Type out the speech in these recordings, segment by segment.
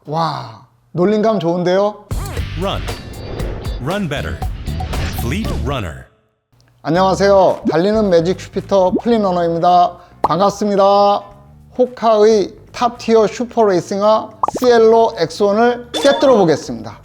와, 놀림감 좋은데요? Run. Run better. Fleet Runner. 안녕하세요. 달리는 매직 슈피터 플린러너입니다. 반갑습니다. 호카의 탑티어 슈퍼레이싱화 시엘로 X1을 꿰뚫어 보겠습니다.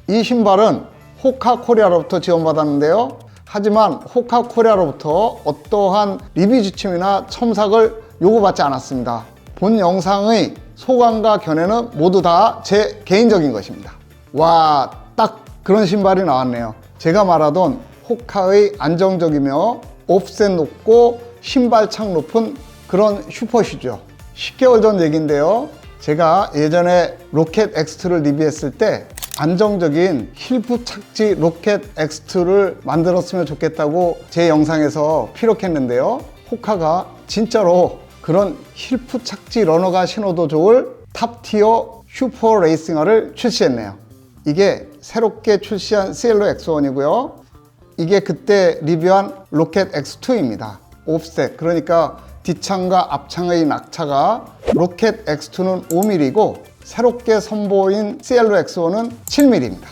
이 신발은 호카 코리아로부터 지원받았는데요. 하지만 호카 코리아로부터 어떠한 리뷰 지침이나 첨삭을 요구받지 않았습니다. 본 영상의 소감과 견해는 모두 다 제 개인적인 것입니다. 와, 딱 그런 신발이 나왔네요. 제가 말하던 호카의 안정적이며 옵셋 높고 신발창 높은 그런 슈퍼슈즈죠. 10개월 전 얘기인데요. 제가 예전에 로켓 X2를 리뷰했을 때 안정적인 힐프 착지 로켓 X2를 만들었으면 좋겠다고 제 영상에서 피력했는데요. 호카가 진짜로 그런 힐프 착지 러너가 신어도 좋을 탑티어 슈퍼 레이싱화를 출시했네요. 이게 새롭게 출시한 시엘로 X1이고요. 이게 그때 리뷰한 로켓 X2입니다. 옵셋, 그러니까 뒷창과 앞창의 낙차가 로켓 X2는 5mm이고 새롭게 선보인 시엘로 X1은 7mm입니다.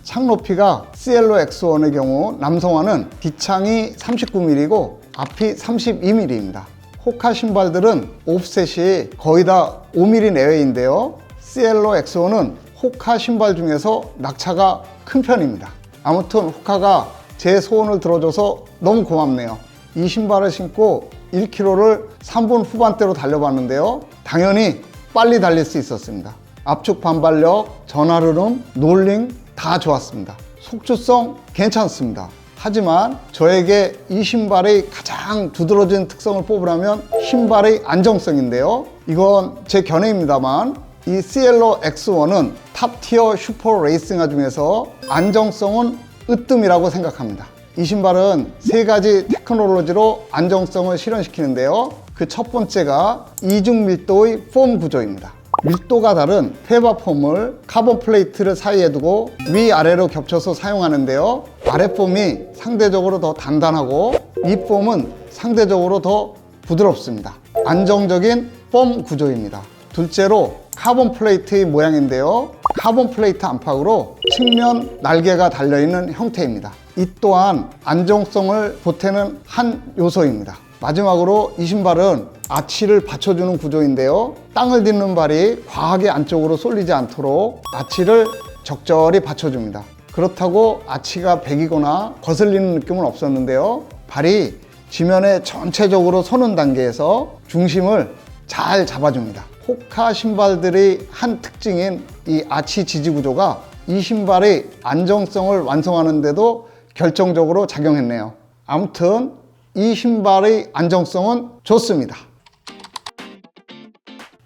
창 높이가 시엘로 X1의 경우 남성화는 뒷창이 39mm이고 앞이 32mm입니다. 호카 신발들은 옵셋이 거의 다 5mm 내외인데요. 시엘로 X1은 호카 신발 중에서 낙차가 큰 편입니다. 아무튼 호카가 제 소원을 들어줘서 너무 고맙네요. 이 신발을 신고 1km를 3분 후반대로 달려봤는데요. 당연히 빨리 달릴 수 있었습니다. 압축 반발력, 전화 흐름, 롤링 다 좋았습니다. 속주성 괜찮습니다. 하지만 저에게 이 신발의 가장 두드러진 특성을 뽑으라면 신발의 안정성인데요. 이건 제 견해입니다만 이 시엘로 X1은 탑티어 슈퍼 레이싱화 중에서 안정성은 으뜸이라고 생각합니다. 이 신발은 세 가지 테크놀로지로 안정성을 실현시키는데요. 그 첫 번째가 이중 밀도의 폼 구조입니다. 밀도가 다른 페바 폼을 카본 플레이트를 사이에 두고 위아래로 겹쳐서 사용하는데요. 아래 폼이 상대적으로 더 단단하고 위 폼은 상대적으로 더 부드럽습니다. 안정적인 폼 구조입니다. 둘째로 카본 플레이트의 모양인데요. 카본 플레이트 안팎으로 측면 날개가 달려있는 형태입니다. 이 또한 안정성을 보태는 한 요소입니다. 마지막으로 이 신발은 아치를 받쳐주는 구조인데요. 땅을 딛는 발이 과하게 안쪽으로 쏠리지 않도록 아치를 적절히 받쳐줍니다. 그렇다고 아치가 베기거나 거슬리는 느낌은 없었는데요. 발이 지면에 전체적으로 서는 단계에서 중심을 잘 잡아줍니다. 호카 신발들의 한 특징인 이 아치 지지 구조가 이 신발의 안정성을 완성하는 데도 결정적으로 작용했네요. 아무튼 이 신발의 안정성은 좋습니다.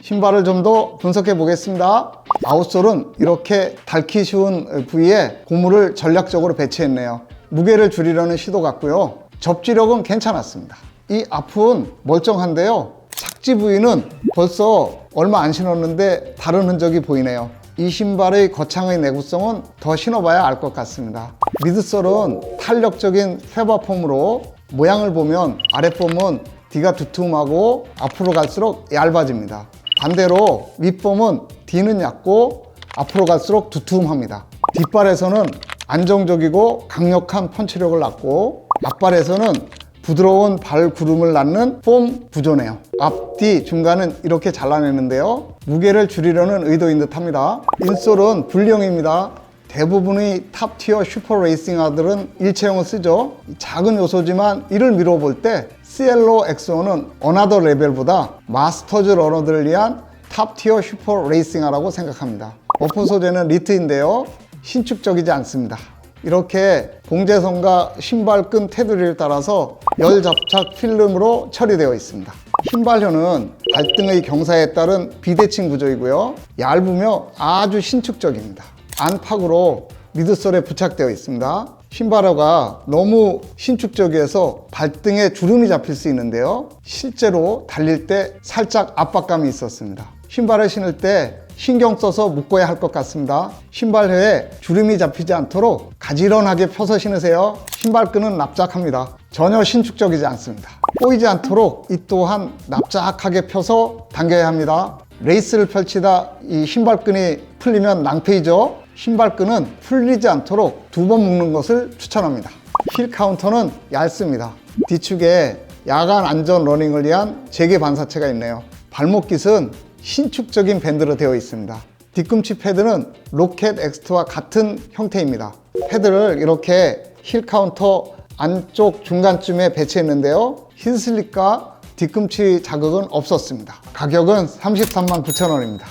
신발을 좀 더 분석해 보겠습니다. 아웃솔은 이렇게 닳기 쉬운 부위에 고무를 전략적으로 배치했네요. 무게를 줄이려는 시도 같고요. 접지력은 괜찮았습니다. 이 앞은 멀쩡한데요. 착지 부위는 벌써 얼마 안 신었는데 다른 흔적이 보이네요. 이 신발의 거창의 내구성은 더 신어봐야 알 것 같습니다. 미드솔은 탄력적인 페바폼으로 모양을 보면 아랫폼은 D가 두툼하고 앞으로 갈수록 얇아집니다. 반대로 윗폼은 D는 얇고 앞으로 갈수록 두툼합니다. 뒷발에서는 안정적이고 강력한 펀치력을 낳고 앞발에서는 부드러운 발구름을 낳는 폼 구조네요. 앞, 뒤, 중간은 이렇게 잘라내는데요. 무게를 줄이려는 의도인 듯 합니다. 인솔은 분리형입니다. 대부분의 탑티어 슈퍼 레이싱화들은 일체형을 쓰죠. 작은 요소지만 이를 미뤄볼 때 시엘로 X1은 어나더 레벨보다 마스터즈 러너들을 위한 탑티어 슈퍼 레이싱화라고 생각합니다. 오픈 소재는 리트인데요. 신축적이지 않습니다. 이렇게 봉제선과 신발끈 테두리를 따라서 열 접착 필름으로 처리되어 있습니다. 신발현은 발등의 경사에 따른 비대칭 구조이고요. 얇으며 아주 신축적입니다. 안팎으로 미드솔에 부착되어 있습니다. 신발화가 너무 신축적이어서 발등에 주름이 잡힐 수 있는데요. 실제로 달릴 때 살짝 압박감이 있었습니다. 신발을 신을 때 신경 써서 묶어야 할 것 같습니다. 신발회에 주름이 잡히지 않도록 가지런하게 펴서 신으세요. 신발끈은 납작합니다. 전혀 신축적이지 않습니다. 꼬이지 않도록 이 또한 납작하게 펴서 당겨야 합니다. 레이스를 펼치다 이 신발끈이 풀리면 낭패이죠. 신발끈은 풀리지 않도록 2번 묶는 것을 추천합니다. 힐 카운터는 얇습니다. 뒤축에 야간 안전 러닝을 위한 재개 반사체가 있네요. 발목깃은 신축적인 밴드로 되어 있습니다. 뒤꿈치 패드는 로켓 엑스트와 같은 형태입니다. 패드를 이렇게 힐 카운터 안쪽 중간쯤에 배치했는데요. 힐 슬립과 뒤꿈치 자극은 없었습니다. 가격은 33만 9천 원입니다.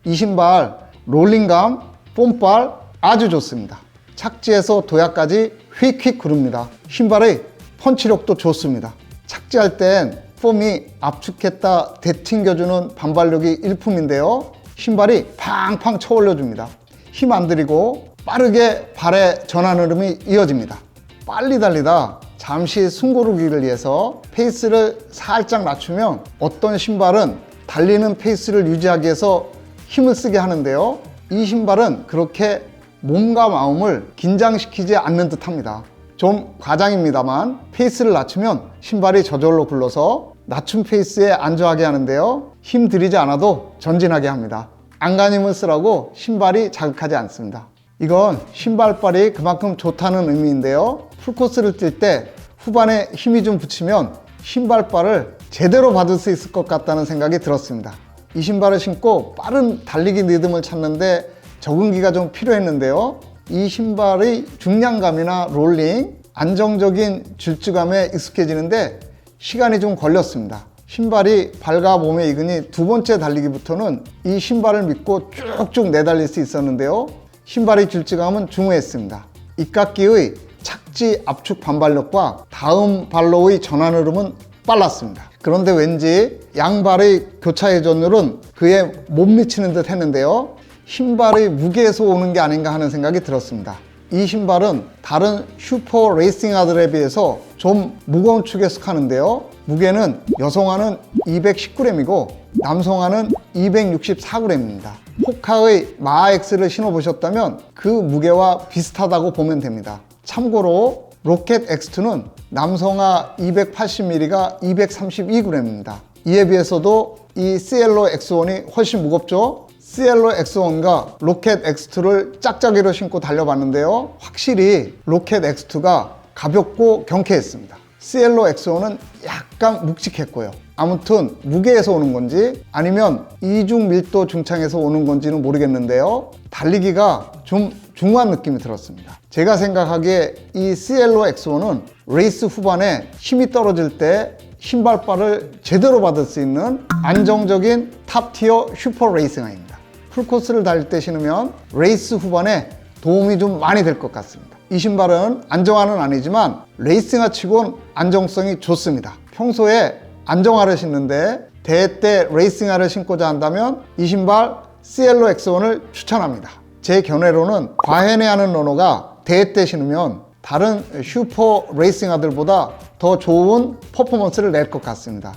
이 신발 롤링감, 폼발 아주 좋습니다. 착지에서 도약까지 휙휙 구릅니다. 신발의 펀치력도 좋습니다. 착지할 땐 폼이 압축했다 되튕겨주는 반발력이 일품인데요. 신발이 팡팡 쳐올려줍니다. 힘 안 들이고 빠르게 발의 전환 흐름이 이어집니다. 빨리 달리다 잠시 숨 고르기를 위해서 페이스를 살짝 낮추면 어떤 신발은 달리는 페이스를 유지하기 위해서 힘을 쓰게 하는데요. 이 신발은 그렇게 몸과 마음을 긴장시키지 않는 듯 합니다. 좀 과장입니다만 페이스를 낮추면 신발이 저절로 굴러서 낮춘 페이스에 안주하게 하는데요. 힘 들이지 않아도 전진하게 합니다. 안간힘을 쓰라고 신발이 자극하지 않습니다. 이건 신발발이 그만큼 좋다는 의미인데요. 풀코스를 뛸 때 후반에 힘이 좀 붙이면 신발발을 제대로 받을 수 있을 것 같다는 생각이 들었습니다. 이 신발을 신고 빠른 달리기 리듬을 찾는데 적응기가 좀 필요했는데요. 이 신발의 중량감이나 롤링, 안정적인 질주감에 익숙해지는데 시간이 좀 걸렸습니다. 신발이 발과 몸에 익으니 2번째 달리기부터는 이 신발을 믿고 쭉쭉 내달릴 수 있었는데요. 신발의 질주감은 중후했습니다. 입각기의 착지 압축 반발력과 다음 발로의 전환 흐름은 빨랐습니다. 그런데 왠지 양발의 교차 회전율은 그에 못 미치는 듯 했는데요. 신발의 무게에서 오는 게 아닌가 하는 생각이 들었습니다. 이 신발은 다른 슈퍼 레이싱화들에 비해서 좀 무거운 축에 속하는데요. 무게는 여성화는 219g이고 남성화는 264g입니다. 호카의 마하X를 신어보셨다면 그 무게와 비슷하다고 보면 됩니다. 참고로 로켓 X2는 남성화 280mm가 232g입니다. 이에 비해서도 이 시엘로 X1이 훨씬 무겁죠. 시엘로 X1과 로켓 X2를 짝짝이로 신고 달려봤는데요. 확실히 로켓 X2가 가볍고 경쾌했습니다. 시엘로 X1은 약간 묵직했고요. 아무튼 무게에서 오는 건지 아니면 이중 밀도 중창에서 오는 건지는 모르겠는데요. 달리기가 좀 중후한 느낌이 들었습니다. 제가 생각하기에 이 시엘로 X1은 레이스 후반에 힘이 떨어질 때 신발발을 제대로 받을 수 있는 안정적인 탑티어 슈퍼 레이싱화입니다. 풀코스를 달릴 때 신으면 레이스 후반에 도움이 좀 많이 될 것 같습니다. 이 신발은 안정화는 아니지만 레이싱화 치곤 안정성이 좋습니다. 평소에 안정화를 신는데 대회 때 레이싱화를 신고자 한다면 이 신발 시엘로 X1을 추천합니다. 제 견해로는 과해내하는 러너가 대회 때 신으면 다른 슈퍼 레이싱화들보다 더 좋은 퍼포먼스를 낼 것 같습니다.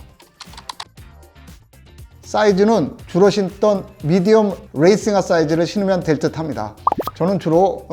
사이즈는 주로 신던 미디엄 레이싱화 사이즈를 신으면 될 듯 합니다. 저는 주로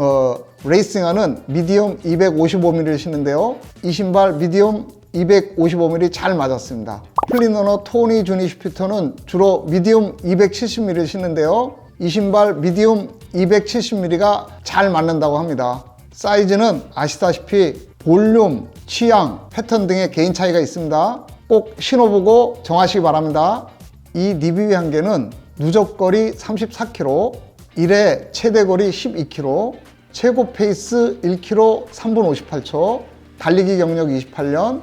레이싱화는 미디엄 255mm를 신는데요. 이 신발 미디엄 255mm 잘 맞았습니다. 플린러너 토니 주니 슈피터는 주로 미디엄 270mm를 신는데요. 이 신발 미디엄 270mm가 잘 맞는다고 합니다. 사이즈는 아시다시피 볼륨, 취향, 패턴 등의 개인 차이가 있습니다. 꼭 신어보고 정하시기 바랍니다. 이 니비위 한계는 누적거리 34km, 1회 최대거리 12km, 최고 페이스 1km 3분 58초, 달리기 경력 28년,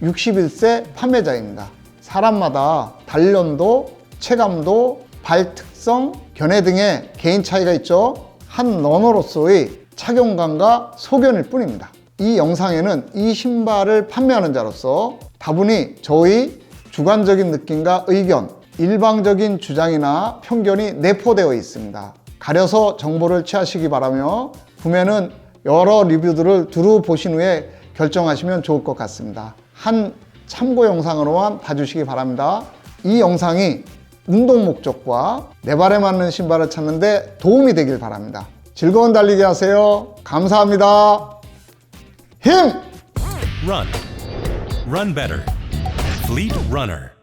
61세 판매자입니다. 사람마다 단련도, 체감도, 발 특성, 견해 등의 개인 차이가 있죠. 한 러너로서의 착용감과 소견일 뿐입니다. 이 영상에는 이 신발을 판매하는 자로서 다분히 저의 주관적인 느낌과 의견, 일방적인 주장이나 편견이 내포되어 있습니다. 가려서 정보를 취하시기 바라며 구매는 여러 리뷰들을 두루 보신 후에 결정하시면 좋을 것 같습니다. 한 참고 영상으로만 봐주시기 바랍니다. 이 영상이 운동 목적과 내 발에 맞는 신발을 찾는 데 도움이 되길 바랍니다. 즐거운 달리기 하세요. 감사합니다. 힘! Run. Run better. Fleet Runner.